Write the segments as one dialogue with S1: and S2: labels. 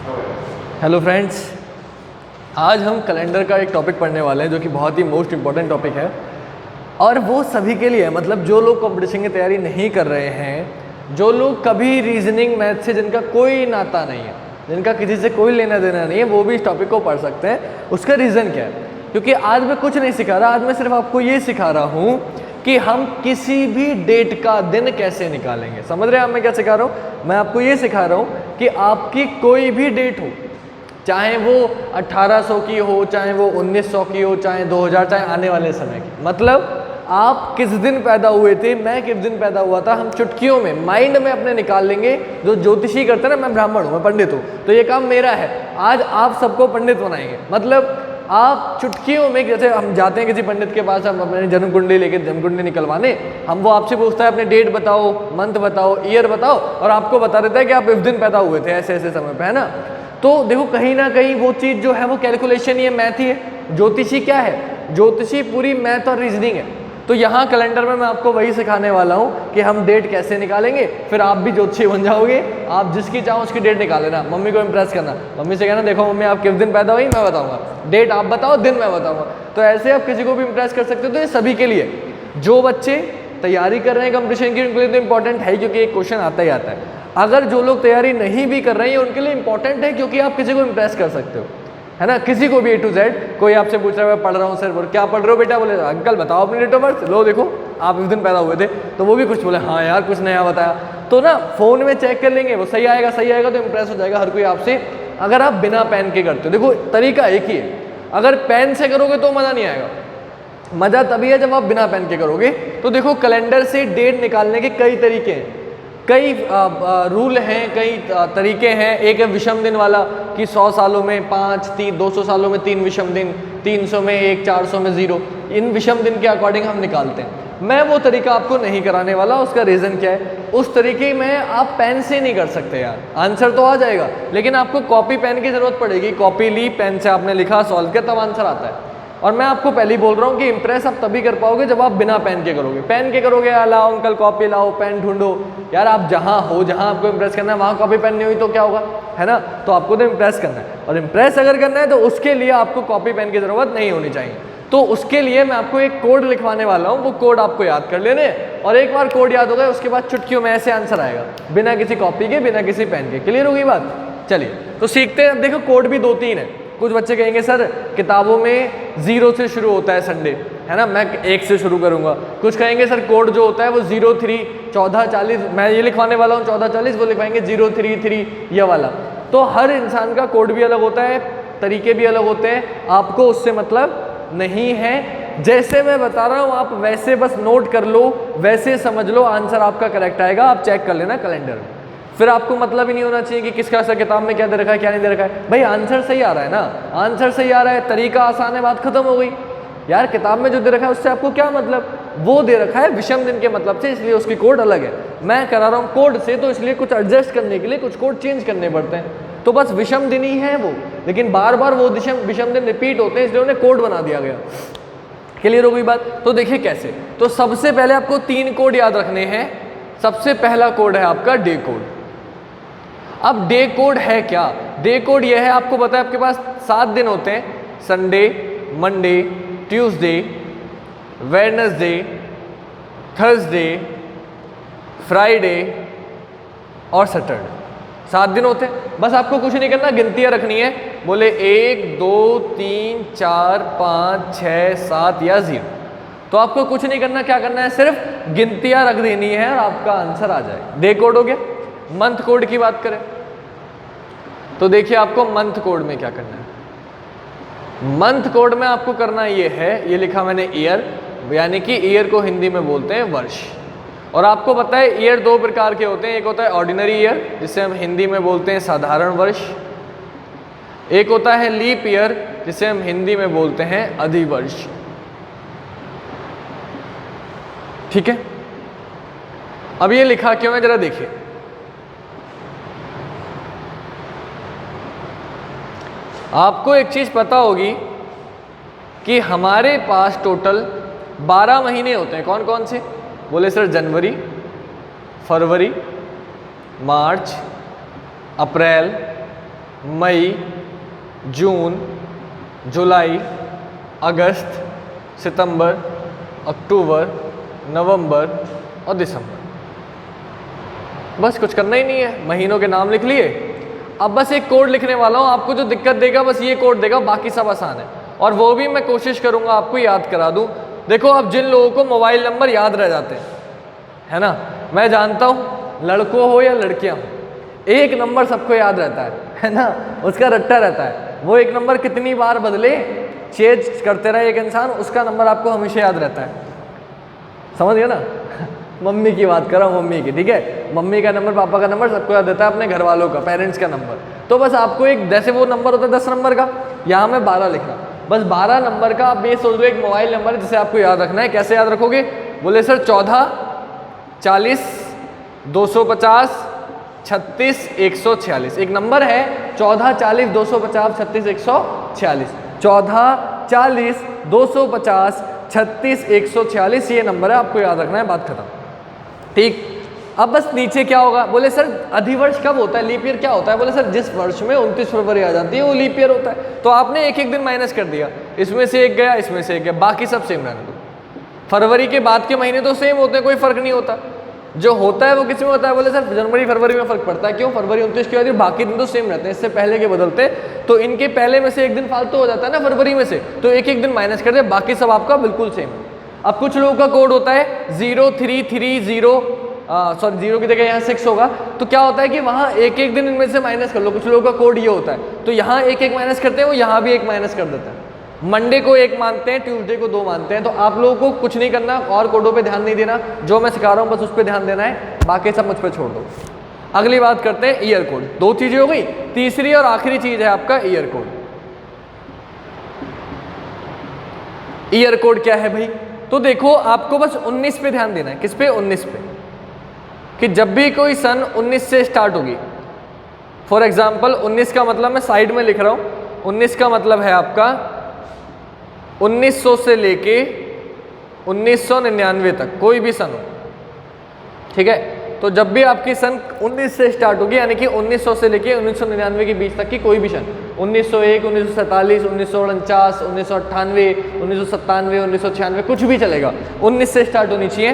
S1: Hello friends, आज हम calendar का एक टॉपिक पढ़ने वाले हैं जो कि बहुत ही मोस्ट इम्पॉर्टेंट टॉपिक है और वो सभी के लिए है। मतलब जो लोग कंपटीशन की तैयारी नहीं कर रहे हैं, जो लोग कभी रीजनिंग मैथ से जिनका कोई नाता नहीं है, जिनका किसी से कोई लेना देना नहीं है, वो भी इस टॉपिक को पढ़ सकते हैं। उसका रीज़न क्या है? क्योंकि आज मैं कुछ नहीं सिखा रहा, आज मैं सिर्फ आपको ये सिखा रहा हूँ कि हम किसी भी डेट का दिन कैसे निकालेंगे। समझ रहे हैं आप मैं क्या सिखा रहा हूँ? मैं आपको ये सिखा रहा हूँ कि आपकी कोई भी डेट हो, चाहे वो 1800 की हो, चाहे वो 1900 की हो, चाहे 2000, चाहे आने वाले समय की, मतलब आप किस दिन पैदा हुए थे, मैं किस दिन पैदा हुआ था, हम चुटकियों में माइंड में अपने निकाल लेंगे। जो ज्योतिषी करते हैं ना, मैं ब्राह्मण हूँ, मैं पंडित हूँ, तो ये काम मेरा है। आज आप सबको पंडित बनाएंगे। मतलब आप चुटकियों में, जैसे हम जाते हैं किसी पंडित के पास, हम अपनी जन्म कुंडली लेके जन्म कुंडली निकलवाने, हम वो आपसे पूछता है अपने डेट बताओ, मंथ बताओ, ईयर बताओ, और आपको बता देता है कि आप इस दिन पैदा हुए थे ऐसे ऐसे समय पे, है ना। तो देखो कहीं ना कहीं वो चीज़ जो है वो कैलकुलेशन ही है, मैथ ही है। ज्योतिषी क्या है? ज्योतिषी पूरी मैथ और रीजनिंग है। तो यहाँ कैलेंडर में मैं आपको वही सिखाने वाला हूँ कि हम डेट कैसे निकालेंगे। फिर आप भी ज्योतिषी बन जाओगे, आप जिसकी चाहो उसकी डेट निकाल लेना। मम्मी को इम्प्रेस करना, मम्मी से कहना देखो मम्मी आप किस दिन पैदा हुई, मैं बताऊँगा, डेट आप बताओ, दिन मैं बताऊँगा। तो ऐसे आप किसी को भी इम्प्रेस कर सकते हो। तो ये सभी के लिए, जो बच्चे तैयारी कर रहे हैं कंपटीशन की, उनके लिए तो इंपॉर्टेंट है क्योंकि एक क्वेश्चन आता ही आता है। अगर जो लोग तैयारी नहीं भी कर रहे हैं उनके लिए इंपॉर्टेंट है क्योंकि आप किसी को इम्प्रेस कर सकते हो, है ना। किसी को भी A to Z, कोई आपसे पूछ रहा है मैं पढ़ रहा हूँ सर, बोल क्या पढ़ रहे हो बेटा, बोले अंकल बताओ अपनी डेट ऑफ बर्थ, लो देखो आप इस दिन पैदा हुए थे, तो वो भी कुछ बोले हाँ यार कुछ नया बताया, तो ना फ़ोन में चेक कर लेंगे, वो सही आएगा तो इम्प्रेस हो जाएगा हर कोई आपसे। अगर आप बिना पेन के करते हो, देखो तरीका एक ही है। अगर पेन से करोगे तो मज़ा नहीं आएगा, मज़ा तभी है जब आप बिना पेन के करोगे। तो देखो कैलेंडर से डेट निकालने के कई तरीके हैं, कई रूल हैं, कई तरीके हैं। एक है विषम दिन वाला कि 100 सालों में 5, 200 सालों में 3 विषम दिन, 300 में 1, 400 में 0। इन विषम दिन के अकॉर्डिंग हम निकालते हैं। मैं वो तरीका आपको नहीं कराने वाला। उसका रीज़न क्या है? उस तरीके में आप पेन से नहीं कर सकते यार, आंसर तो आ जाएगा लेकिन आपको कॉपी पेन की ज़रूरत पड़ेगी। कॉपी ली, पेन से आपने लिखा, सॉल्व किया, तब आंसर आता है। और मैं आपको पहले ही बोल रहा हूँ कि इंप्रेस आप तभी कर पाओगे जब आप बिना पेन के करोगे। पेन के करोगे, लाओ अंकल कॉपी लाओ, पेन ढूंढो, यार आप जहाँ हो, जहाँ आपको इंप्रेस करना है वहाँ कॉपी पेन नहीं हुई तो क्या होगा, है ना। तो आपको तो इंप्रेस करना है, और इंप्रेस अगर करना है तो उसके लिए आपको कॉपी पेन की ज़रूरत नहीं होनी चाहिए। तो उसके लिए मैं आपको एक कोड लिखवाने वाला हूँ, वो कोड आपको याद कर लेने, और एक बार कोड याद हो गया उसके बाद चुटकियों में ऐसे आंसर आएगा, बिना किसी कॉपी के, बिना किसी पेन के। क्लियर होगी बात? चलिए तो सीखते हैं। अब देखो कोड भी 2-3 है। कुछ बच्चे कहेंगे सर किताबों में 0 से शुरू होता है संडे, है ना, मैं 1 से शुरू करूंगा। कुछ कहेंगे सर कोड जो होता है वो 03 1440, मैं ये लिखवाने वाला हूँ 1440, वो लिखवाएंगे 033 ये वाला। तो हर इंसान का कोड भी अलग होता है, तरीके भी अलग होते हैं, आपको उससे मतलब नहीं है। जैसे मैं बता रहा हूँ आप वैसे बस नोट कर लो, वैसे समझ लो, आंसर आपका करेक्ट आएगा। आप चेक कर लेना कैलेंडर में, फिर आपको मतलब ही नहीं होना चाहिए कि किसका सा किताब में क्या दे रखा है क्या नहीं दे रखा है। भाई आंसर सही आ रहा है ना, आंसर सही आ रहा है, तरीका आसान है, बात खत्म हो गई। यार किताब में जो दे रखा है उससे आपको क्या मतलब, वो दे रखा है विषम दिन के मतलब से, इसलिए उसकी कोड अलग है। मैं करा रहा हूँ कोड से, तो इसलिए कुछ एडजस्ट करने के लिए कुछ कोड चेंज करने पड़ते हैं। तो बस विषम दिन ही है वो, लेकिन बार बार वो विषम दिन रिपीट होते हैं, इसलिए उन्हें कोड बना दिया गया। क्लियर हो गई बात? तो देखिए कैसे। तो सबसे पहले आपको 3 कोड याद रखने हैं। सबसे पहला कोड है आपका डे कोड। अब डे कोड है क्या? डे कोड ये है, आपको पता है आपके पास 7 दिन होते हैं, Sunday, Monday, Tuesday, Wednesday, Thursday, Friday और सैटरडे। 7 दिन होते हैं। बस आपको कुछ नहीं करना, गिनतियाँ रखनी है। बोले 1 2 3 4 5 6 7 या 0। तो आपको कुछ नहीं करना, क्या करना है, सिर्फ गिनतियाँ रख देनी है और आपका आंसर आ जाए। डे कोड हो गया। मंथ कोड की बात करें तो देखिए आपको मंथ कोड में क्या करना है। मंथ कोड में आपको करना ये है, ये लिखा मैंने ईयर, यानी कि ईयर को हिंदी में बोलते हैं वर्ष। और आपको पता है ईयर 2 प्रकार के होते हैं। एक होता है ऑर्डिनरी ईयर, जिसे हम हिंदी में बोलते हैं साधारण वर्ष। एक होता है लीप ईयर, जिसे हम हिंदी में बोलते हैं अधिवर्ष। ठीक है, अब ये लिखा क्यों है जरा देखिए। आपको एक चीज़ पता होगी कि हमारे पास टोटल 12 महीने होते हैं। कौन कौन से? बोले सर जनवरी, फरवरी, मार्च, अप्रैल, मई, जून, जुलाई, अगस्त, सितंबर, अक्टूबर, नवंबर और दिसंबर। बस कुछ करना ही नहीं है, महीनों के नाम लिख लिए। अब बस एक कोड लिखने वाला हूँ, आपको जो दिक्कत देगा बस ये कोड देगा, बाकी सब आसान है। और वो भी मैं कोशिश करूँगा आपको याद करा दूँ। देखो अब जिन लोगों को मोबाइल नंबर याद रह जाते हैं, है ना, मैं जानता हूँ लड़कों हो या लड़कियाँ हो, एक नंबर सबको याद रहता है ना, उसका रट्टा रहता है। वो एक नंबर कितनी बार बदले, चेंज करते रहे एक इंसान, उसका नंबर आपको हमेशा याद रहता है। समझ गया ना मम्मी की बात कर रहा हूँ, मम्मी की, ठीक है, मम्मी का नंबर, पापा का नंबर सबको याद रहता है, अपने घर वालों का, पेरेंट्स का नंबर। तो बस आपको एक, जैसे वो नंबर होता है 10 नंबर का, यहाँ मैं 12 लिखा, बस 12 नंबर का आप ये सोच दो एक मोबाइल नंबर जिसे आपको याद रखना है। कैसे याद रखोगे? बोले सर 14 40 250 36 146, एक नंबर है 14 40 250 36 146, 14 40 250 36 146 ये नंबर है, आपको याद रखना है, बात खत्म। ठीक, अब बस नीचे क्या होगा? बोले सर अधिवर्ष कब होता है, लीप ईयर क्या होता है? बोले सर जिस वर्ष में 29 फरवरी आ जाती है वो लीप ईयर होता है। तो आपने एक एक दिन माइनस कर दिया, इसमें से एक गया, इसमें से एक गया, बाकी सब सेम रहने दो। फरवरी के बाद के महीने तो सेम होते हैं, कोई फर्क नहीं होता। जो होता है वो किस में होता है? बोले सर जनवरी फरवरी में फर्क पड़ता है। क्यों? फरवरी 29 की होती है, बाकी दिन तो सेम रहते हैं, इससे पहले के बदलते, तो इनके पहले में से एक दिन फालतू हो जाता है ना फरवरी में से, तो एक एक दिन माइनस कर दे, बाकी सब आपका बिल्कुल सेम। अब कुछ लोगों का कोड होता है 0330, सॉरी 0 की जगह यहाँ 6 होगा, तो क्या होता है कि वहाँ एक एक दिन इनमें से माइनस कर लो। कुछ लोगों का कोड ये होता है, तो यहाँ एक एक माइनस करते हैं, वो यहाँ भी एक माइनस कर देते हैं। मंडे को एक मानते हैं, ट्यूसडे को 2 मानते हैं। तो आप लोगों को कुछ नहीं करना और कोडों पे ध्यान नहीं देना, जो मैं सिखा रहा हूँ बस उस पर ध्यान देना है, बाकी सब मुझ पर छोड़ दो। अगली बात करते हैं ईयर कोड। 2 चीज़ें हो गई, तीसरी और आखिरी चीज़ है आपका ईयर कोड। ईयर कोड क्या है भाई? तो देखो आपको बस 19 पे ध्यान देना है। किस पे? 19 पे, कि जब भी कोई सन 19 से स्टार्ट होगी, फॉर एग्जाम्पल 19 का मतलब मैं साइड में लिख रहा हूँ, 19 का मतलब है आपका 1900 से लेके 1999 तक कोई भी सन हो, ठीक है। तो जब भी आपकी सन 19 से स्टार्ट होगी, यानी कि 1900 से लेके 1999 के बीच तक की कोई भी सन, 1901, 1947, 1949, 1998, 1997, 1996, कुछ भी चलेगा, 19 से स्टार्ट होनी चाहिए।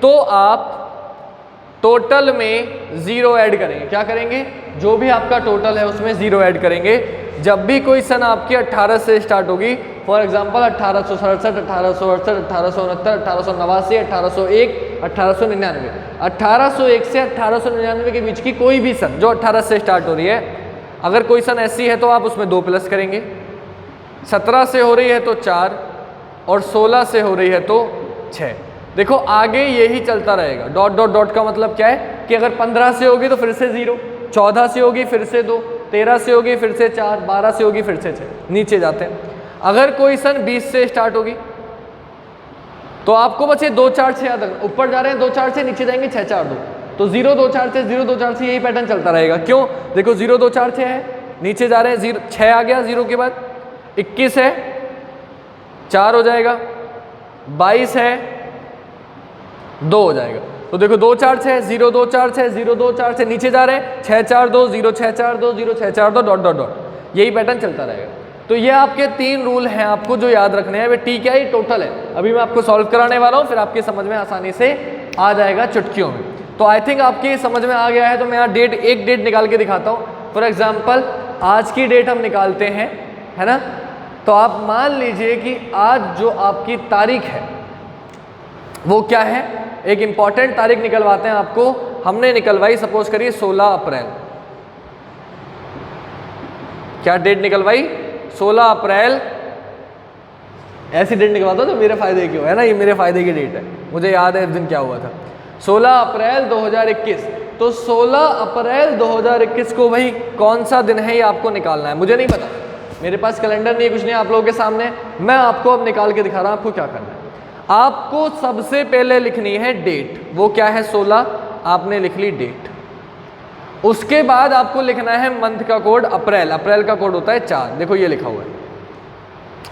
S1: तो आप टोटल में 0 ऐड करेंगे। क्या करेंगे? जो भी आपका टोटल है उसमें 0 ऐड करेंगे। जब भी कोई सन आपकी 18 से स्टार्ट होगी, फॉर एग्जांपल 1867, 1868, 1869, 1889, 1801, 1899, 1801 से 1899 के बीच की कोई भी सन जो 18 से स्टार्ट हो रही है, अगर कोई सन ऐसी है तो आप उसमें 2 प्लस करेंगे। 17 से हो रही है तो 4, और 16 से हो रही है तो 6। देखो आगे यही चलता रहेगा। डॉट डॉट डॉट का मतलब क्या है कि अगर 15 से होगी तो फिर से 0, 14 से होगी फिर से 2, 13 से होगी फिर से 4, 12 से होगी फिर से 6, नीचे जाते हैं। अगर कोई सन 20 से स्टार्ट होगी तो आपको बस ये 2 4 6 याद रखना। ऊपर जा रहे हैं 2 4 से, नीचे जाएंगे 6 4 2, तो 0 2 4 से 0 2 4 से, यही पैटर्न चलता रहेगा। क्यों? देखो 0 2 4 6 है, नीचे जा रहे हैं 0 6 आ गया, 0 के बाद 21 है, 4 हो जाएगा, 22 है, 2 हो जाएगा। तो देखो 2 4 6, 0 2 4 6, 0 2 4 से नीचे जा रहे हैं 6 4 2, 0 6 4 2, 0 6 4 2, डॉट डॉट डॉट, यही पैटर्न चलता रहेगा। तो ये आपके 3 रूल हैं आपको जो याद रखने हैं। वे टी क्या है? टोटल है। अभी मैं आपको सॉल्व कराने वाला हूँ, फिर आपके समझ में आसानी से आ जाएगा चुटकियों में। तो आई थिंक आपकी समझ में आ गया है। तो मैं यहाँ एक डेट निकाल के दिखाता हूँ। फॉर एग्जाम्पल आज की डेट हम निकालते हैं, है ना। तो आप मान लीजिए कि आज जो आपकी तारीख है वो क्या है, एक इंपॉर्टेंट तारीख निकलवाते हैं आपको। हमने निकलवाई, सपोज करिए 16 अप्रैल। क्या डेट निकलवाई? 16 अप्रैल। ऐसी डेट निकलवाता तो मेरे फायदे की हो, है ना, ये मेरे फायदे की डेट है, मुझे याद है इस दिन क्या हुआ था, 16 अप्रैल 2021। तो 16 अप्रैल 2021 को भाई कौन सा दिन है ये आपको निकालना है। मुझे नहीं पता, मेरे पास कैलेंडर नहीं है, कुछ नहीं, आप लोगों के सामने मैं आपको अब निकाल के दिखा रहा हूँ आपको क्या करना है। आपको सबसे पहले लिखनी है डेट। वो क्या है? 16, आपने लिख ली डेट। उसके बाद आपको लिखना है मंथ का कोड, अप्रैल। अप्रैल का कोड होता है 4, देखो ये लिखा हुआ है,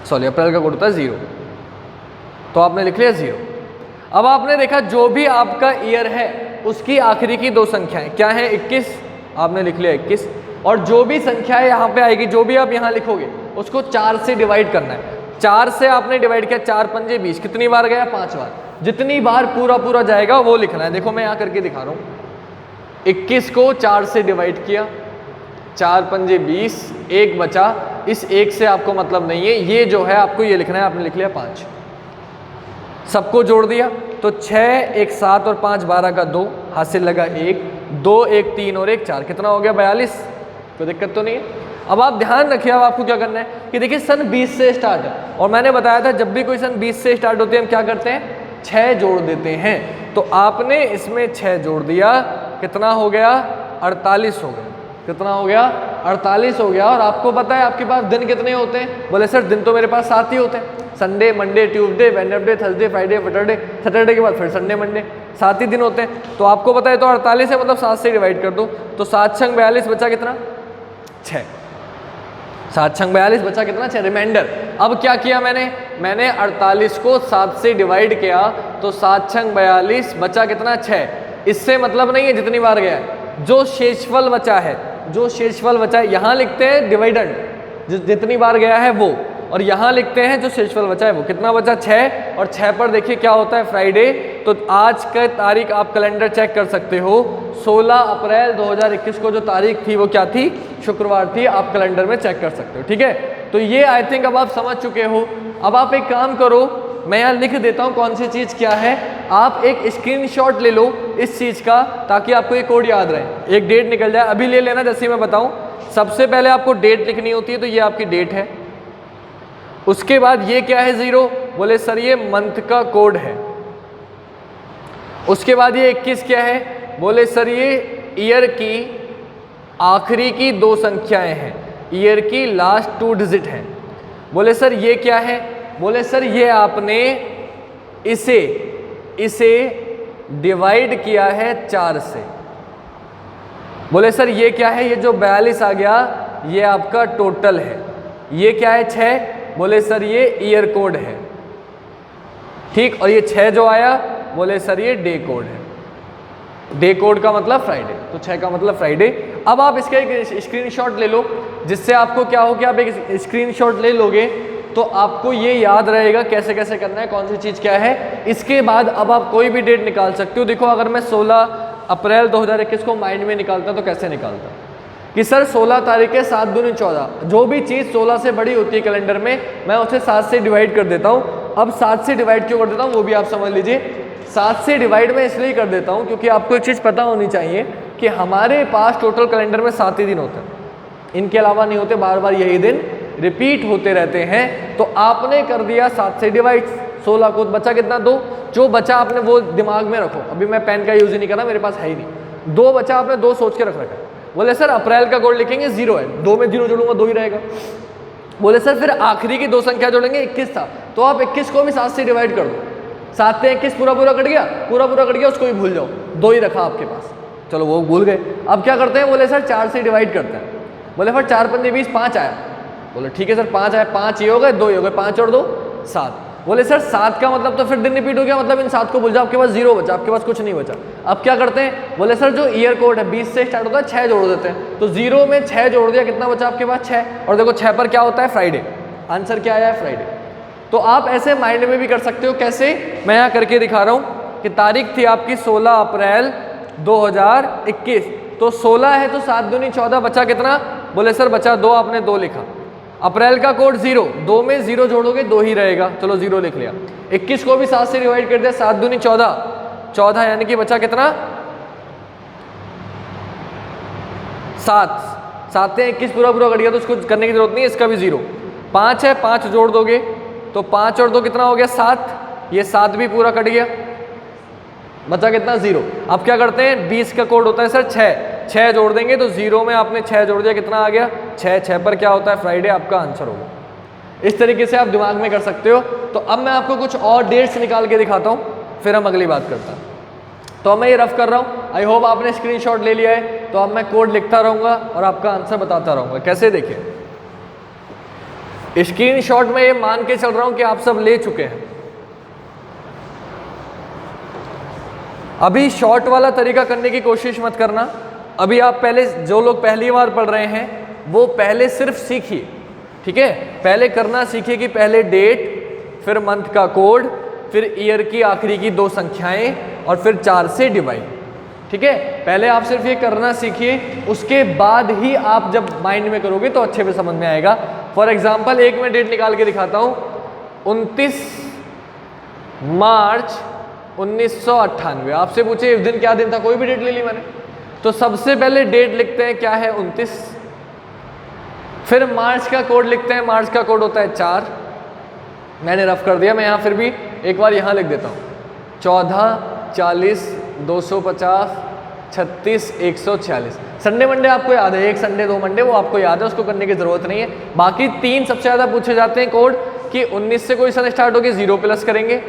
S1: सॉरी अप्रैल का कोड होता है 0, तो आपने लिख लिया 0। अब आपने देखा जो भी आपका ईयर है उसकी आखिरी की 2 संख्याएं क्या है? 21, आपने लिख लिया 21। और जो भी संख्या यहाँ पे आएगी, जो भी आप यहाँ लिखोगे उसको 4 से डिवाइड करना है। 4 से आपने डिवाइड किया, 4 पंजे 20, कितनी बार गया? 5 बार। जितनी बार पूरा पूरा जाएगा वो लिखना है। देखो मैं यहाँ करके दिखा रहा हूँ, 21 को 4 से डिवाइड किया, 4 पंजे 20, 1 बचा। इस 1 से आपको मतलब नहीं है, ये जो है आपको ये लिखना है, आपने लिख लिया 5। सबको जोड़ दिया तो 6, 1 7 और 5 12 का 2, हासिल लगा 1, 2 1 3 और 1 4, कितना हो गया? 42। कोई दिक्कत तो नहीं है। अब आप ध्यान रखिए, अब आपको क्या करना है कि देखिए सन 20 से स्टार्ट है, और मैंने बताया था जब भी कोई सन 20 से स्टार्ट होती है हम क्या करते हैं? 6 जोड़ देते हैं। तो आपने इसमें 6 जोड़ दिया, कितना हो गया? 48 हो गया। कितना हो गया? 48 हो गया। और आपको पता है आपके पास दिन कितने होते हैं? बोले सर दिन तो मेरे पास 7 ही होते हैं, Sunday Monday Tuesday Wednesday Thursday Friday Saturday, Saturday के बाद फिर संडे मंडे, 7 ही दिन होते हैं। तो आपको पता है तो 48 है, मतलब 7 से डिवाइड कर दो, तो 7 छंग 42, बचा कितना? 6। 7 छंग 42, बचा कितना? 6 रिमाइंडर। अब क्या किया मैंने 48 को 7 से डिवाइड किया, तो 7 छंग 42, बचा कितना? 6। इससे मतलब नहीं है जितनी बार गया है, जो शेषफल बचा है, जो शेषफल बचा है, यहाँ लिखते हैं डिवाइडेंड, जितनी बार गया है वो, और यहाँ लिखते हैं जो शेषफल बचा है वो। कितना बचा? 6। और 6 पर देखिए क्या होता है? फ्राइडे। तो आज का तारीख आप कैलेंडर चेक कर सकते हो, 16 अप्रैल 2021 को जो तारीख थी वो क्या थी? शुक्रवार थी। आप कैलेंडर में चेक कर सकते हो, ठीक है। तो ये आई थिंक अब आप समझ चुके हो। अब आप एक काम करो, मैं यहाँ लिख देता हूँ कौन सी चीज़ क्या है, आप एक स्क्रीनशॉट ले लो इस चीज़ का, ताकि आपको ये कोड याद रहे। एक डेट निकल जाए, अभी ले लेना, जैसे मैं बताऊँ। सबसे पहले आपको डेट लिखनी होती है, तो ये आपकी डेट है। उसके बाद ये क्या है? 0। बोले सर ये मंथ का कोड है। उसके बाद ये 21 क्या है? बोले सर ये ईयर की आखिरी की 2 संख्याएं हैं, ईयर की लास्ट 2 डिजिट हैं। बोले सर ये क्या है? बोले सर ये आपने इसे डिवाइड किया है 4 से। बोले सर ये क्या है? ये जो 42 आ गया ये आपका टोटल है। ये क्या है? 6। बोले सर ये ईयर कोड है, ठीक। और ये 6 जो आया, बोले सर ये डे कोड है। डे कोड का मतलब फ्राइडे, तो 6 का मतलब फ्राइडे। अब आप इसका एक स्क्रीनशॉट ले लो, जिससे आपको क्या हो कि आप एक स्क्रीनशॉट ले लोगे तो आपको ये याद रहेगा कैसे कैसे करना है, कौन सी चीज़ क्या है। इसके बाद अब आप कोई भी डेट निकाल सकते हो। देखो अगर मैं 16 अप्रैल 2021 को माइंड में निकालता तो कैसे निकालता कि सर 16 तारीख है, 7 दूनी 14, जो भी चीज़ 16 से बड़ी होती है कैलेंडर में, मैं उसे 7 से डिवाइड कर देता हूँ। अब 7 से डिवाइड क्यों कर देता हूँ वो भी आप समझ लीजिए। 7 से डिवाइड मैं इसलिए कर देता हूँ क्योंकि आपको एक चीज़ पता होनी चाहिए कि हमारे पास टोटल कैलेंडर में 7 ही दिन होते हैं, इनके अलावा नहीं होते, बार बार यही दिन रिपीट होते रहते हैं। तो आपने कर दिया 7 से डिवाइड, 16 को बचा कितना? 2। जो बचा आपने वो दिमाग में रखो, अभी मैं पेन का यूज़ ही नहीं कर रहा, मेरे पास है ही नहीं। 2 बचा, आपने 2 सोच के रख रखा है। बोले सर अप्रैल का कोड लिखेंगे 0 है, 2 में 0 जोड़ूंगा 2 ही रहेगा। बोले सर फिर आखिरी की 2 संख्या जोड़ेंगे, 21 था, तो आप 21 को भी 7 से डिवाइड कर दो। 7 से 21 पूरा पूरा कट गया, पूरा पूरा कट गया, उसको भी भूल जाओ, 2 ही रखा आपके पास, चलो वो भूल गए। अब क्या करते हैं? बोले सर 4 से डिवाइड करते हैं। बोले फिर 4 पंजे 20, 5 आया। बोले ठीक है सर 5 आया, 5 ये हो गए, 2 ये हो गए, 5 और 2 7। बोले सर 7 का मतलब तो फिर दिन रिपीट हो गया, मतलब इन 7 को भूल जाओ, आपके पास 0 बचा, आपके पास कुछ नहीं बचा। अब क्या करते हैं? बोले सर जो ईयर कोड है 20 से स्टार्ट होता है, 6 जोड़ देते हैं। तो 0 में 6 जोड़ दिया, कितना बचा आपके पास? 6। और देखो 6 पर क्या होता है? फ्राइडे। आंसर क्या आया है? फ्राइडे। तो आप ऐसे माइंड में भी कर सकते हो। कैसे? मैं यहाँ करके दिखा रहा हूँ कि तारीख थी आपकी 16 अप्रैल 2021, तो 16 है तो 7 दूनी 14, बचा कितना? बोले सर बचा 2, आपने 2 लिखा। अप्रैल का कोड 0, 2 में 0 जोड़ोगे 2 ही रहेगा, चलो 0 लिख लिया। 21 को भी 7 से डिवाइड कर दिया, 7 दूनी 14, 14 यानी कि बचा कितना? 7। 7 से 21 पूरा पूरा कट गया, तो उसको करने की जरूरत नहीं है, इसका भी 0। 5 है, 5 जोड़ दोगे तो 5 और 2 कितना हो गया? 7। ये 7 भी पूरा कट गया, बचा कितना? 0। अब क्या करते हैं? 20 का कोड होता है सर 6 जोड़ देंगे तो 0 में आपने 6 जोड़ दिया, कितना आ गया? 6 पर क्या होता है? फ्राइडे आपका आंसर होगा। इस तरीके से आप दिमाग में कर सकते हो। तो अब मैं आपको कुछ और डेट्स निकाल के दिखाता हूँ, फिर हम अगली बात करते हैं। तो मैं ये रफ कर रहा हूँ, आई होप आपने स्क्रीनशॉट ले लिया है। तो अब मैं कोड लिखता रहूँगा और आपका आंसर बताता रहूँगा। कैसे? देखिए स्क्रीनशॉट में ये मान के चल रहा हूँ कि आप सब ले चुके हैं। अभी शॉर्ट वाला तरीका करने की कोशिश मत करना, अभी आप पहले, जो लोग पहली बार पढ़ रहे हैं वो पहले सिर्फ सीखिए, ठीक है। पहले करना सीखिए कि पहले डेट, फिर मंथ का कोड, फिर ईयर की आखिरी की 2 संख्याएं और फिर 4 से डिवाइड, ठीक है। पहले आप सिर्फ ये करना सीखिए, उसके बाद ही आप जब माइंड में करोगे तो अच्छे से समझ में आएगा। फॉर एग्जाम्पल एक मैं डेट निकाल के दिखाता हूँ, 29 मार्च 1998। आपसे पूछे इस दिन क्या दिन था, कोई भी डेट ले ली मैंने, तो सबसे पहले डेट लिखते हैं क्या है 29, फिर मार्च का कोड लिखते हैं, मार्च का कोड होता है 4, मैंने रफ कर दिया, मैं यहाँ फिर भी एक बार यहाँ लिख देता हूँ, 14, 40, 250, 36, 146। संडे मंडे आपको याद है, एक संडे 2 मंडे वो आपको याद है, उसको करने की ज़रूरत नहीं है। बाकी 3 सबसे ज़्यादा पूछे जाते हैं कोड कि 19 से कोई सन स्टार्ट होगी 0 प्लस करेंगे,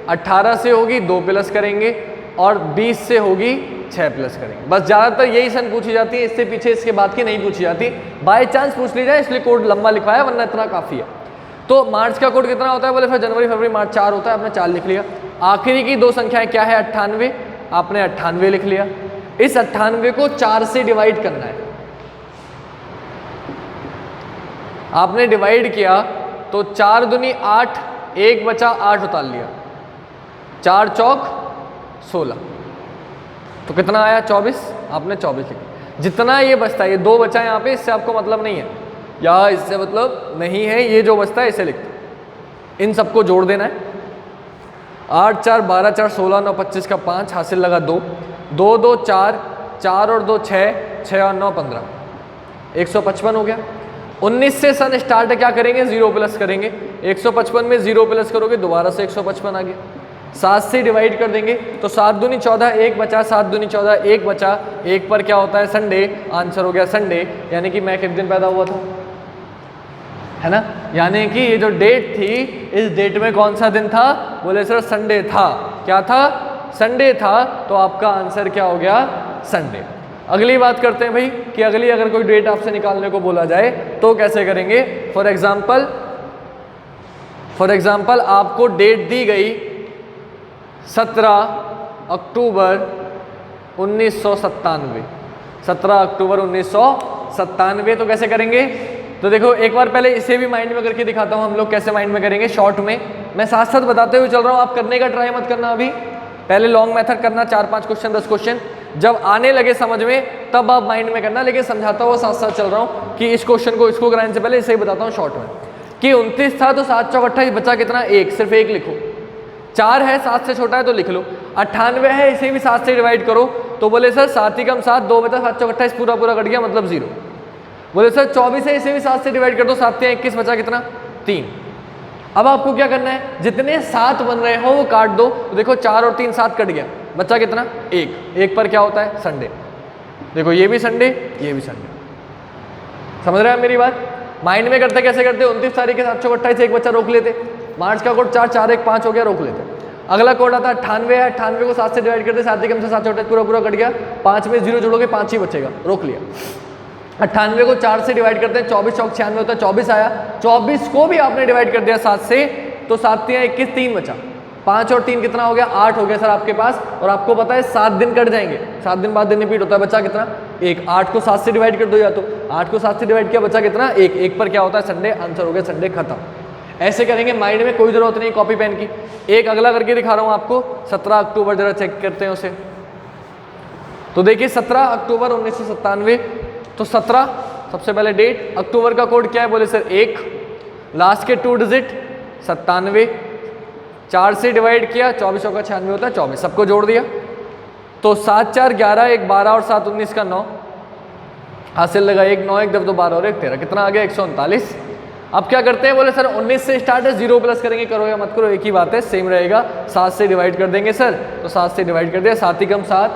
S1: 18 से होगी 2 प्लस करेंगे और 20 से होगी 6 प्लस करेंगे। बस ज़्यादातर यही सन पूछी जाती है, इससे पीछे इसके बाद की नहीं पूछी जाती। बाय चांस पूछ ली जाए इसलिए कोड लंबा लिखवाया, वरना इतना काफ़ी है। तो मार्च का कोड कितना होता है बोले, फिर जनवरी फरवरी मार्च 4 होता है, आपने 4 लिख लिया। आखिरी की 2 संख्याएं क्या है 98, आपने 98 लिख लिया। इस 98 को 4 से डिवाइड करना है, आपने डिवाइड किया तो 4 दूनी 8, 1 बचा 8 उतार लिया, 4 चौक 16, तो कितना आया 24, आपने 24 लिखा। जितना ये बचता है, ये 2 बचा यहाँ पे, इससे आपको मतलब नहीं है या इससे मतलब नहीं है, ये जो बचता है इसे लिख दो, इन सबको जोड़ देना है। 8 4 12 4 16 9 25 का 5 हासिल लगा 2, 2 2 4, 4 और 2 6, 6 और 9 15, 155 हो गया। 19 से सन स्टार्ट क्या करेंगे 0 प्लस करेंगे, 155 में 0 प्लस करोगे दोबारा से 155 आ गया। 7 से डिवाइड कर देंगे तो 7 दूनी 14, 1 बचा, 7 दूनी 14, 1 बचा, 1 पर क्या होता है संडे, आंसर हो गया संडे। यानी कि मैं किस दिन पैदा हुआ था, है ना। यानी कि ये जो डेट थी, इस डेट में कौन सा दिन था, बोले सर संडे था। क्या था, संडे था, तो आपका आंसर क्या हो गया संडे। अगली बात करते हैं भाई कि अगली अगर कोई डेट आपसे निकालने को बोला जाए तो कैसे करेंगे। फॉर एग्जाम्पल आपको डेट दी गई 17 अक्टूबर 1997, 17 अक्टूबर 1997, तो कैसे करेंगे। तो देखो एक बार पहले इसे भी माइंड में करके दिखाता हूँ हम लोग कैसे माइंड में करेंगे शॉर्ट में। मैं साथ साथ बताते हुए चल रहा हूँ, आप करने का ट्राई मत करना अभी, पहले लॉन्ग मेथड करना 4-5 क्वेश्चन 10 क्वेश्चन, जब आने लगे समझ में तब आप माइंड में करना। लेकिन समझाता हुआ साथ साथ चल रहा हूँ कि इस क्वेश्चन को इसको कराने से पहले इसे ही बताता हूँ शॉर्ट में कि 29 था तो 7 चौक 28, बचा कितना 1, सिर्फ 1 लिखो। 4 है 7 से छोटा है तो लिख लो। 98 है, इसे भी 7 से डिवाइड करो, तो बोले सर 7 ही कम 7, 2 बचा, 7 चौक 28 पूरा पूरा कट गया मतलब 0। बोले सर 24 है, इसे भी 7 से डिवाइड कर दो, 7 या 21 बचा कितना 3। अब आपको क्या करना है, जितने 7 बन रहे हो वो काट दो। तो देखो 4 और 3 7 कट गया, बचा कितना 1, 1 पर क्या होता है संडे। देखो ये भी संडे, ये भी संडे। समझ रहे हैं मेरी बात। माइंड में करते कैसे करते, 29 तारीख के 7 चौक 28 एक बच्चा रोक लेते, मार्च का कोड 4 4 1 5 हो गया, रोक लेते। अगला कोड आता है 98 है, 98 को 7 से डिवाइड करते, 7 एकम से 7 चौक 28 पूरा पूरा कट गया, 5 में 0 जोड़ोगे 5 ही बचेगा, रोक लिया। 98 को 4 से डिवाइड करते हैं, 24 चौक 96 होता है, 24 आया, 24 को भी आपने डिवाइड कर दिया 7 से, तो 7 या 21 3 बचा, 5 और 3 कितना हो गया 8 हो गया सर आपके पास। और आपको पता है 7 दिन कट जाएंगे, 7 दिन बाद दिन रिपीट होता है, बचा कितना 1। 8 को 7 से डिवाइड कर दो, या तो 8 को 7 से डिवाइड किया, बचा कितना 1, 1 पर क्या होता है संडे, आंसर हो गया संडे, खत्म। ऐसे करेंगे, माइंड में कोई जरूरत नहीं कॉपी पेन की। एक अगला करके दिखा रहा हूँ आपको, 17 अक्टूबर जरा चेक करते हैं उसे। तो देखिए 17 अक्टूबर 1997, तो 17 सबसे पहले डेट, अक्टूबर का कोड क्या है बोले सर 1, लास्ट के 2 डिजिट 97, 4 से डिवाइड किया, 24 का 96 होता है 24, सबको जोड़ दिया तो 7 4 11 1 12 और 7 19 का 9, हासिल लगा 1 9 1 2 12 और 1 13, कितना आ गया 139। अब क्या करते हैं बोले सर 19 से स्टार्ट है, 0 प्लस करेंगे, करो या मत करो एक ही बात है, सेम रहेगा। 7 से डिवाइड कर देंगे सर, तो 7 से डिवाइड कर दिया, 7 ही कम 7,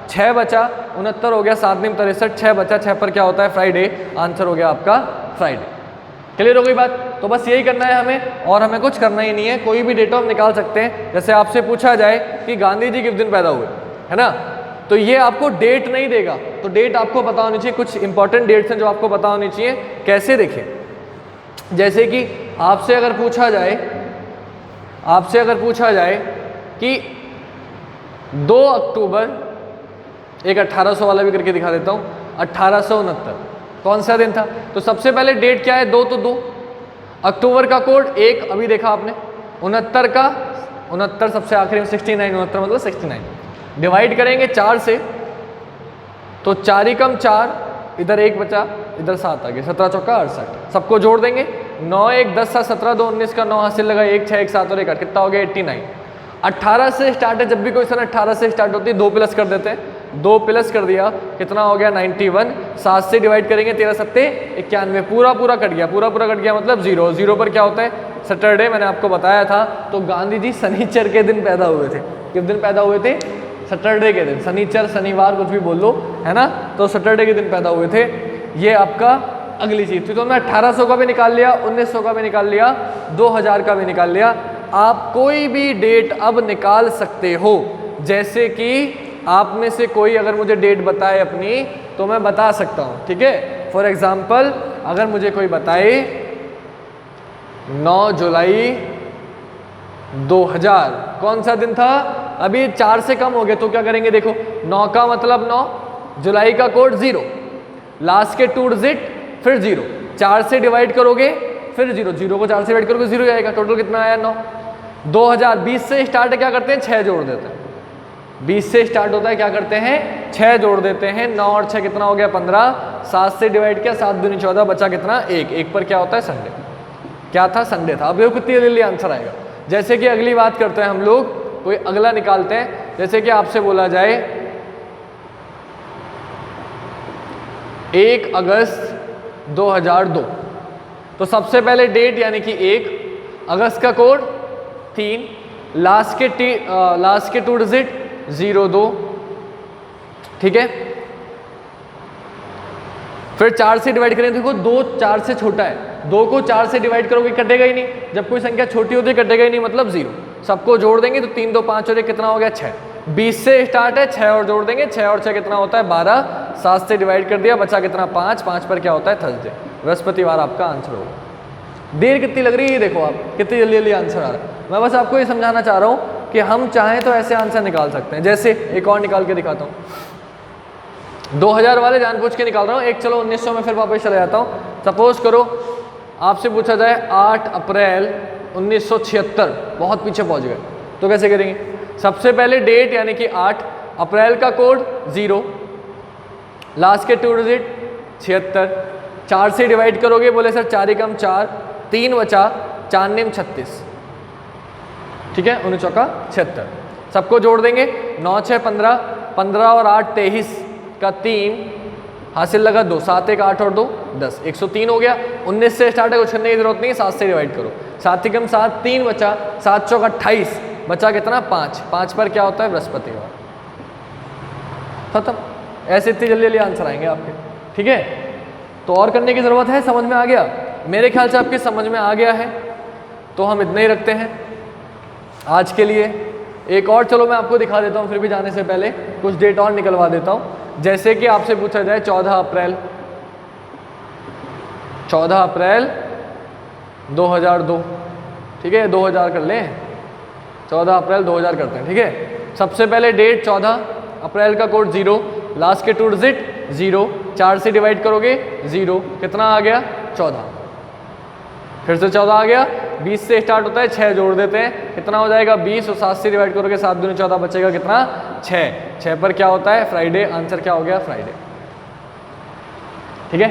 S1: 6 बचा, 69 हो गया, 7 नीम 63, 6 बचा, 6 पर क्या होता है फ्राइडे, आंसर हो गया आपका फ्राइडे। क्लियर हो गई बात। तो बस यही करना है हमें, और हमें कुछ करना ही नहीं है, कोई भी डेट हम निकाल सकते हैं। जैसे आपसे पूछा जाए कि गांधी जी किस दिन पैदा हुए, है ना, तो ये आपको डेट नहीं देगा, तो डेट आपको पता होनी चाहिए। कुछ इंपॉर्टेंट डेट्स हैं जो आपको पता होनी चाहिए। कैसे देखें, जैसे कि आपसे अगर पूछा जाए कि 2 अक्टूबर एक 1800 वाला भी करके दिखा देता हूँ। 1869 कौन सा दिन था? तो सबसे पहले डेट क्या है? 2 तो 2, अक्टूबर का कोड 1 अभी देखा आपने, 69 का 69 सबसे आखिरी में 69, 69 मतलब 69 डिवाइड करेंगे 4 से, तो 4 ही कम 4, इधर 1 बचा, इधर 7 आ गया, 17 चौका 68, सबको जोड़ देंगे। 9 1 10 7 17 2 19 का 9 हासिल लगा, 1 6 1 7 और 1 8, कितना हो गया? 89। 18 से स्टार्ट है, जब भी कोई सन 18 से स्टार्ट होती है 2 प्लस कर देते हैं, 2 प्लस कर दिया, कितना हो गया? 91। 7 से डिवाइड करेंगे, 13 सत्ते 91, पूरा पूरा कट गया, पूरा पूरा कट गया मतलब 0। 0 पर क्या होता है? सैटरडे, मैंने आपको बताया था। तो गांधी जी शनिचर के दिन पैदा हुए थे। किस दिन पैदा हुए थे? सैटरडे के दिन, शनिचर शनिवार कुछ भी बोल लो, है ना। तो सैटरडे के दिन पैदा हुए थे। ये आपका अगली चीज़ थी। तो मैं 1800 का भी निकाल लिया, 1900 का भी निकाल लिया, 2000 का भी निकाल लिया। आप कोई भी डेट अब निकाल सकते हो, जैसे कि आप में से कोई अगर मुझे डेट बताए अपनी, तो मैं बता सकता हूँ, ठीक है। फॉर एग्जाम्पल अगर मुझे कोई बताए 9 जुलाई 2000 कौन सा दिन था? अभी 4 से कम हो गया, तो क्या करेंगे? देखो 9 का मतलब 9, जुलाई का कोड 0, लास्ट के 2 डिजिट फिर 0, 4 से डिवाइड करोगे फिर 0, 0 को 4 से डिवाइड करोगे 0 आएगा, टोटल कितना आया? 9। 2020 से स्टार्ट क्या करते हैं? 6 जोड़ देते हैं। 20 से स्टार्ट होता है, क्या करते हैं? 6 जोड़ देते हैं। 9 और 6 कितना हो गया? 15। 7 से डिवाइड किया, 7 दूनी 14, बचा कितना? 1। 1 पर क्या होता है? संडे। क्या था? संडे था। अब देखो कितनी जल्दी आंसर आएगा। जैसे कि अगली बात करते हैं हम लोग, कोई अगला निकालते हैं। जैसे कि आपसे बोला जाए 1 अगस्त 2002, तो सबसे पहले डेट यानी कि 1 अगस्त का कोड 3, लास्ट के 2 डिजिट 02, ठीक है। फिर 4 से डिवाइड करें, देखो 2 4 से छोटा है, 2 को 4 से डिवाइड करोगे कटेगा ही नहीं। जब कोई संख्या छोटी होती है कटेगा ही नहीं, मतलब 0। सबको जोड़ देंगे तो 3 2 5 और 1 कितना हो गया? 6। 20 से स्टार्ट है, 6 और जोड़ देंगे, 6 और 6 कितना होता है? 12। 7 से डिवाइड कर दिया, बचा कितना? 5। 5 पर क्या होता है? थर्सडे, बृहस्पतिवार आपका आंसर होगा। देर कितनी लग रही है? देखो आप कितनी जल्दी जल्दी आंसर आ रहा है। मैं बस आपको ये समझाना चाह रहा हूँ कि हम चाहें तो ऐसे आंसर निकाल सकते हैं। जैसे एक और निकाल के दिखाता हूँ, 2000 वाले जानबूझ के निकाल रहा हूँ। एक चलो 1900 में फिर वापस चले जाता हूँ। सपोज करो आपसे पूछा जाए 8 अप्रैल 1976, बहुत पीछे पहुँच गए, तो कैसे करेंगे? सबसे पहले डेट यानी कि 8, अप्रैल का कोड 0, लास्ट के 2 डिजिट 76, 4 से डिवाइड करोगे, बोले सर 4 ही कम 4, 3 बचा, 4 नेम 36, ठीक है, 19 चौका 76। सबको जोड़ देंगे, 9 6 15, 15 और 8 23 का 3 हासिल लगा 2, 7 1 8 और 2 10, 103 हो गया। 19 से स्टार्ट है, कुछ करने की जरूरत नहीं है, 7 से डिवाइड करो, 7 ही कम 7, 3 बचा, 7 चौका 28, बचा कितना? 5। 5 पर क्या होता है? बृहस्पतिवार। खत्म। ऐसे इतनी जल्दी जल्दी आंसर आएंगे आपके, ठीक है। तो और करने की ज़रूरत है? समझ में आ गया? मेरे ख्याल से आपके समझ में आ गया है, तो हम इतना ही रखते हैं आज के लिए। एक और चलो मैं आपको दिखा देता हूँ, फिर भी जाने से पहले कुछ डेट और निकलवा देता हूँ। जैसे कि आपसे पूछा जाए 14 अप्रैल 2002, ठीक है, 2000 कर लें, 14 अप्रैल 2000 करते हैं, ठीक है। सबसे पहले डेट 14, अप्रैल का कोड 0, लास्ट के 2 डिजिट 0, 4 से डिवाइड करोगे 0, कितना आ गया? 14। फिर से 14 आ गया। 20 से स्टार्ट होता है, 6 जोड़ देते हैं, कितना हो जाएगा? 20, और 7 से डिवाइड करोगे 7 दूनी 14, बचेगा कितना? 6। 6 पर क्या होता है? फ्राइडे। आंसर क्या हो गया? फ्राइडे, ठीक है।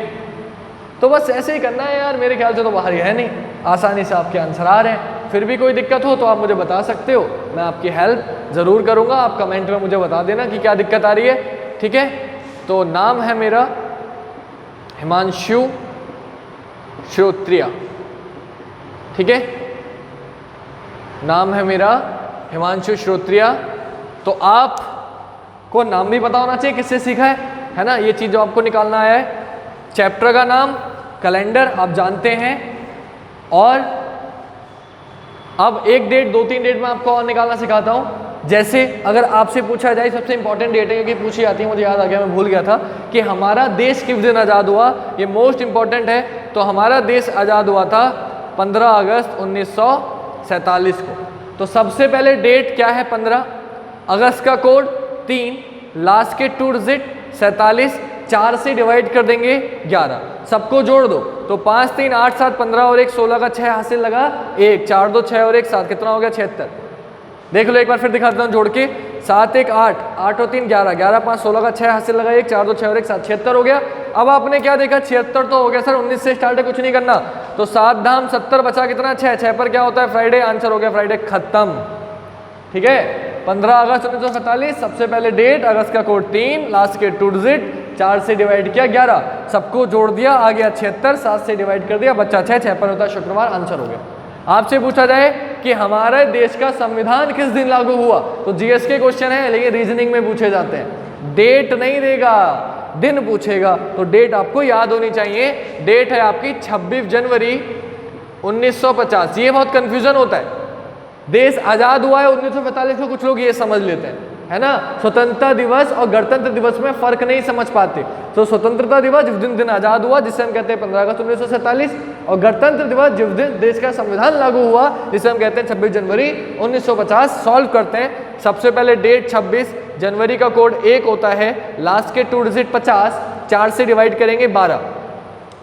S1: तो बस ऐसे ही करना है यार, मेरे ख्याल से तो बाहर ही है नहीं, आसानी से आपके आंसर आ रहे हैं। फिर भी कोई दिक्कत हो तो आप मुझे बता सकते हो, मैं आपकी हेल्प ज़रूर करूँगा। आप कमेंट में मुझे बता देना कि क्या दिक्कत आ रही है, ठीक है। तो नाम है मेरा हिमांशु श्रोत्रिया, ठीक है, नाम है मेरा हिमांशु श्रोत्रिया। तो आप को नाम भी पता होना चाहिए किससे सीखा है ना, ये चीज़ जो आपको निकालना आया है। चैप्टर का नाम कैलेंडर आप जानते हैं, और अब एक डेट 2-3 डेट में आपको और निकालना सिखाता हूँ। जैसे अगर आपसे पूछा जाए, सबसे इंपॉर्टेंट डेट है क्योंकि पूछी जाती है, मुझे याद आ गया, मैं भूल गया था कि हमारा देश किस दिन आज़ाद हुआ, ये मोस्ट इंपॉर्टेंट है। तो हमारा देश आज़ाद हुआ था 15 अगस्त 1947 को। तो सबसे पहले डेट क्या है? 15 अगस्त का कोड 3, लास्ट के 2 डिजिट 47, 4 से डिवाइड कर देंगे 11, सबको जोड़ दो तो 5 3 8 7 15 और 1 16 का 6 हासिल लगा 1, 4 2 6 और 1 7, कितना हो गया 76। देख लो एक बार फिर दिखाता हूँ जोड़ के, 7 1 8, 8 और 3 11, 11 5 16 का 6 हासिल लगा 1, 4 2 6 और 1 7, 76 हो गया। अब आपने क्या देखा 76 तो हो गया सर, 19 से स्टार्ट है, कुछ नहीं करना, तो 7 धाम 70 बचा कितना 6, 6 पर क्या होता है फ्राइडे, आंसर हो गया फ्राइडे, खत्म। ठीक है, 15 अगस्त 1947 सबसे पहले डेट, अगस्त का कोड 3, लास्ट के 2 डिजिट, 4 से डिवाइड किया 11, सबको जोड़ दिया आ गया 76, 7 से डिवाइड कर दिया बच्चा 6, 6 पर होता है शुक्रवार, आंसर हो गया। आपसे पूछा जाए कि हमारे देश का संविधान किस दिन लागू हुआ, तो जीएस के क्वेश्चन है लेकिन रीजनिंग में पूछे जाते हैं, डेट नहीं देगा दिन पूछेगा, तो डेट आपको याद होनी चाहिए। डेट है आपकी 26 जनवरी 1950। ये बहुत कंफ्यूजन होता है, देश आजाद हुआ है 1945 को, कुछ लोग ये समझ लेते हैं, है ना, स्वतंत्रता दिवस और गणतंत्र दिवस में फर्क नहीं समझ पाते। तो स्वतंत्रता दिवस जिस दिन आजाद हुआ जिसे हम कहते हैं 15 अगस्त 1947, और गणतंत्र दिवस जिस दिन देश का संविधान लागू हुआ जिसे हम कहते हैं 26 जनवरी 1950। सॉल्व करते हैं, सबसे पहले डेट 26 जनवरी का कोड 1 होता है, लास्ट के 2 डिजिट 50, 4 से डिवाइड करेंगे 12,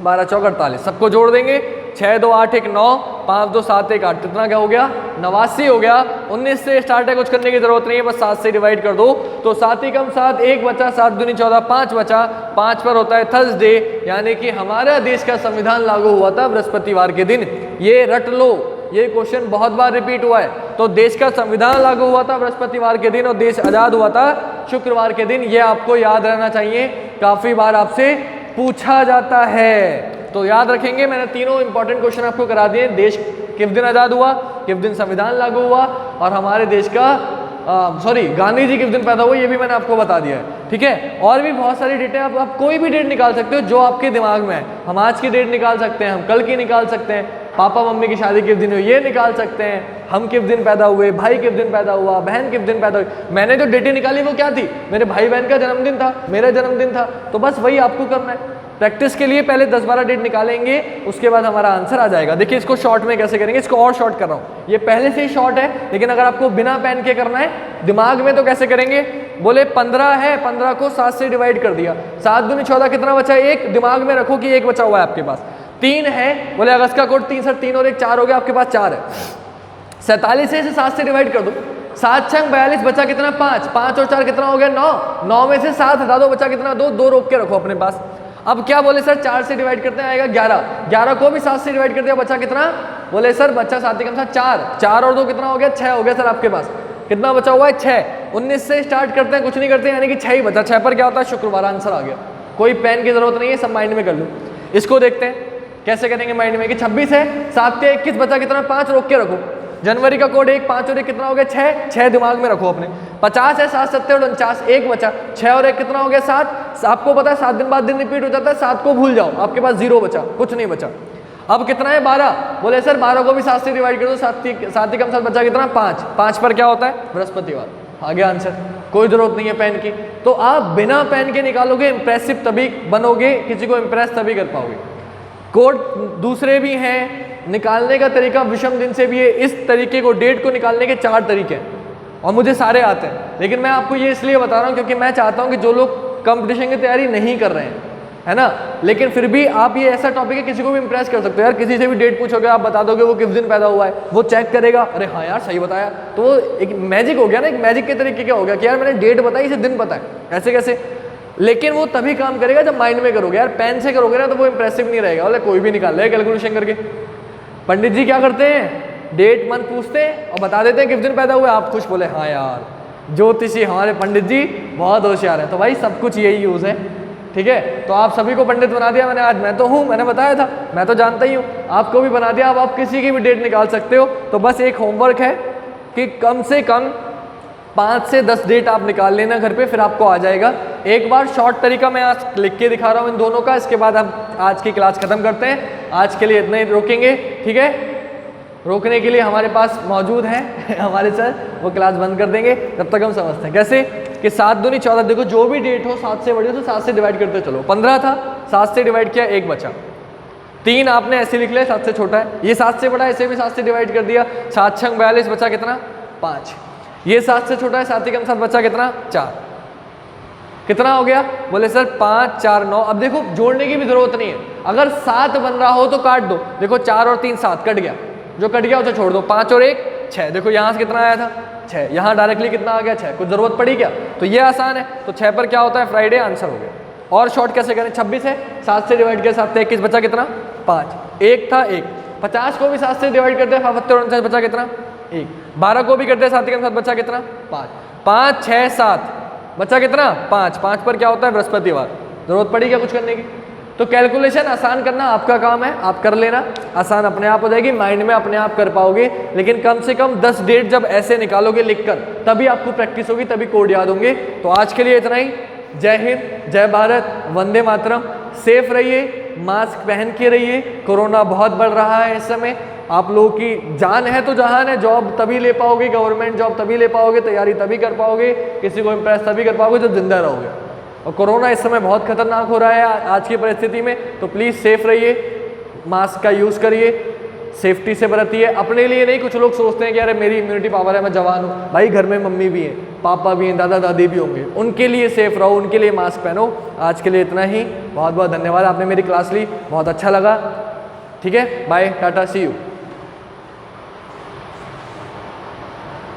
S1: 12 चौक 48, सबको जोड़ देंगे 6 2 8 1 9, 5 2 7 1 8, कितना क्या हो गया 89 हो गया। 19 से स्टार्ट है, कुछ करने की जरूरत नहीं है, बस 7 से डिवाइड कर दो तो 7 ही कम 7, 1 बचा, 7 दूनी 14, 5 बचा, 5 पर होता है थर्सडे, यानी कि हमारा देश का संविधान लागू हुआ था बृहस्पतिवार के दिन। ये रट लो, ये क्वेश्चन बहुत बार रिपीट हुआ है। तो देश का संविधान लागू हुआ था बृहस्पतिवार के दिन और देश आजाद हुआ था शुक्रवार के दिन, ये आपको याद रहना चाहिए, काफी बार आपसे पूछा जाता है, तो याद रखेंगे। मैंने तीनों इंपॉर्टेंट क्वेश्चन आपको करा दिए, देश किस दिन आजाद हुआ, किस दिन संविधान लागू हुआ, और हमारे देश का गांधी जी किस दिन पैदा हुए, ये भी मैंने आपको बता दिया है। ठीक है, और भी बहुत सारी डेटें, आप कोई भी डेट निकाल सकते हो जो आपके दिमाग में है। हम आज की डेट निकाल सकते हैं, हम कल की निकाल सकते हैं, पापा मम्मी की शादी किस दिन हुई ये निकाल सकते हैं, हम किस दिन पैदा हुए, भाई किस दिन पैदा हुआ, बहन किस दिन पैदा हुई। मैंने जो डेटें निकाली वो क्या थी, मेरे भाई बहन का जन्मदिन था, मेरा जन्मदिन था, तो बस वही आपको करना है। प्रैक्टिस के लिए पहले 10-12 डेट निकालेंगे, उसके बाद हमारा आंसर आ जाएगा। देखिए इसको शॉर्ट में कैसे करेंगे, इसको और शॉर्ट कर रहा हूँ, ये पहले से ही शॉर्ट है, लेकिन अगर आपको बिना पेन के करना है दिमाग में तो कैसे करेंगे। बोले 15 है, 15 को 7 से डिवाइड कर दिया, 7 दूनी 14, कितना बचा 1, दिमाग में रखो कि 1 बचा हुआ है आपके पास। 3 है, बोले अगस्त का कोड 3 सर, 3 और 1 4 हो गया, आपके पास 4 है। 47 है, इसे 7 से डिवाइड कर दो, 7 6 42, बचा कितना 5, 5 और 4 कितना हो गया 9, 9 में से 7 हटा दो, बचा कितना 2, 2 रोक के रखो अपने पास। अब क्या बोले सर 4 से डिवाइड करते हैं आएगा 11, 11 को भी 7 से डिवाइड कर दिया, बचा कितना, बोले सर बच्चा 7 कम 7 4, 4 और 2 कितना हो गया 6 हो गया सर आपके पास, कितना बचा हुआ है 6। 19 से स्टार्ट करते हैं, कुछ नहीं करते हैं, यानी कि 6 ही बचा, 6 पर क्या होता है शुक्रवार, आंसर आ गया। कोई पेन की जरूरत नहीं है, सब माइंड में कर लो। इसको देखते हैं कैसे करेंगे माइंड में, कि 26 है, 7 के 21 बचा कितना 5, रोक के रखो, जनवरी का कोड 1, 5 और 1 कितना हो गया 6, 6 दिमाग में रखो अपने। 50 है, 7 7 और 49, 1 बचा, 6 और 1 कितना हो गया 7, आपको पता है 7 दिन बाद दिन रिपीट हो जाता है, 7 को भूल जाओ, आपके पास 0 बचा, कुछ नहीं बचा। अब कितना है 12, बोले सर 12 को भी 7 से डिवाइड कर दो, 7 ही कम 7 बचा कितना 5, 5 पर क्या होता है बृहस्पतिवार, आ गया आंसर, कोई जरूरत नहीं है पेन की। तो आप बिना पेन के निकालोगे, इंप्रेसिव तभी बनोगे, किसी को इंप्रेस तभी कर पाओगे। कोड दूसरे भी हैं, निकालने का तरीका विषम दिन से भी है, इस तरीके को डेट को निकालने के 4 तरीके हैं और मुझे सारे आते हैं, लेकिन मैं आपको ये इसलिए बता रहा हूँ क्योंकि मैं चाहता हूँ कि जो लोग कंपटीशन की तैयारी नहीं कर रहे हैं, है ना, लेकिन फिर भी आप ये ऐसा टॉपिक है किसी को भी इंप्रेस कर सकते हो यार। किसी से भी डेट पूछोगे, आप बता दोगे वो किस दिन पैदा हुआ है, वो चेक करेगा, अरे हाँ यार सही बताया, तो वो एक मैजिक हो गया ना, एक मैजिक के तरीके क्या हो गया कि यार मैंने डेट बताई, इसे दिन बताया, ऐसे कैसे। लेकिन वो तभी काम करेगा जब माइंड में करोगे, यार पेन से करोगे ना तो वो इंप्रेसिव नहीं रहेगा, बोले कोई भी निकाल ले कैलकुलेशन करके। पंडित जी क्या करते हैं, डेट मंथ पूछते हैं और बता देते हैं किस दिन पैदा हुए, आप खुश, बोले हाँ यार ज्योतिषी हमारे पंडित जी बहुत होशियार है। तो भाई सब कुछ यही यूज़ है, ठीक है। तो आप सभी को पंडित बना दिया मैंने, आज मैं तो हूँ, मैंने बताया था, मैं तो जानता ही हूँ, आपको भी बना दिया। अब आप किसी की भी डेट निकाल सकते हो। तो बस एक होमवर्क है कि कम से कम 5 से 10 डेट आप निकाल लेना घर पे, फिर आपको आ जाएगा। एक बार शॉर्ट तरीका मैं आज लिख के दिखा रहा हूँ इन दोनों का, इसके बाद हम आज की क्लास खत्म करते हैं। आज के लिए इतना ही रोकेंगे, ठीक है। रोकने के लिए हमारे पास मौजूद हैं हमारे सर, वो क्लास बंद कर देंगे, तब तक हम समझते हैं कैसे कि 7 दूनी 14। देखो जो भी डेट हो 7 से बड़ी हो तो 7 से डिवाइड करते चलो। 15 था, 7 से डिवाइड किया, 1 बचा। 3 आपने ऐसे लिख लिया, 7 से छोटा है, ये 7 से बड़ा है, इसे भी 7 से डिवाइड कर दिया, 7 6 42, बचा कितना 5। ये 7 से छोटा है, 7 ही कम 7, बचा कितना 4। कितना हो गया? बोले सर 5 4 9। अब देखो जोड़ने की भी जरूरत नहीं है, अगर 7 बन रहा हो तो काट दो। देखो 4 और 3 7 कट गया, जो कट गया उसे छोड़ दो। 5 और 1 6। देखो यहाँ से कितना आया था? 6। यहाँ डायरेक्टली कितना आ गया? 6। कुछ जरूरत पड़ी क्या? तो ये आसान है। तो 6 पर क्या होता है? फ्राइडे। आंसर हो गया। और शॉर्ट कैसे करें? 26 है, 7 से डिवाइड किया, 7 से 21 बचा कितना? 5। 1 था 1। 50 को भी 7 से डिवाइड करते हैं, 7 बचा कितना? 1। 12 को भी करते हैं 7 के साथ, बचा कितना? 5। 5 6 7 बचा कितना? 5। 5 पर क्या होता है? बृहस्पतिवार। जरूरत पड़ी क्या कुछ करने की? तो कैलकुलेशन आसान करना आपका काम है, आप कर लेना, आसान अपने आप हो जाएगी, माइंड में अपने आप कर पाओगे। लेकिन कम से कम 10 डेट जब ऐसे निकालोगे लिखकर, तभी आपको प्रैक्टिस होगी, तभी कोड याद होंगे। तो आज के लिए इतना ही। जय हिंद, जय भारत, वंदे मातरम। सेफ रहिए, मास्क पहन के रहिए। कोरोना बहुत बढ़ रहा है इस समय। आप लोगों की जान है तो जहान है। जॉब तभी ले पाओगे, गवर्नमेंट जॉब तभी ले पाओगे, तैयारी तभी कर पाओगे, किसी को इम्प्रेस तभी कर पाओगे जब जिंदा रहोगे। और कोरोना इस समय बहुत खतरनाक हो रहा है आज की परिस्थिति में। तो प्लीज़ सेफ रहिए, मास्क का यूज़ करिए, सेफ्टी से बरतिए। अपने लिए नहीं, कुछ लोग सोचते हैं कि अरे मेरी इम्यूनिटी पावर है, मैं जवान हूँ। भाई घर में मम्मी भी हैं, पापा भी हैं, दादा दादी भी होंगे, उनके लिए सेफ रहो, उनके लिए मास्क पहनो। आज के लिए इतना ही। बहुत बहुत धन्यवाद, आपने मेरी क्लास ली, बहुत अच्छा लगा। ठीक है, बाय, टाटा, सी यू।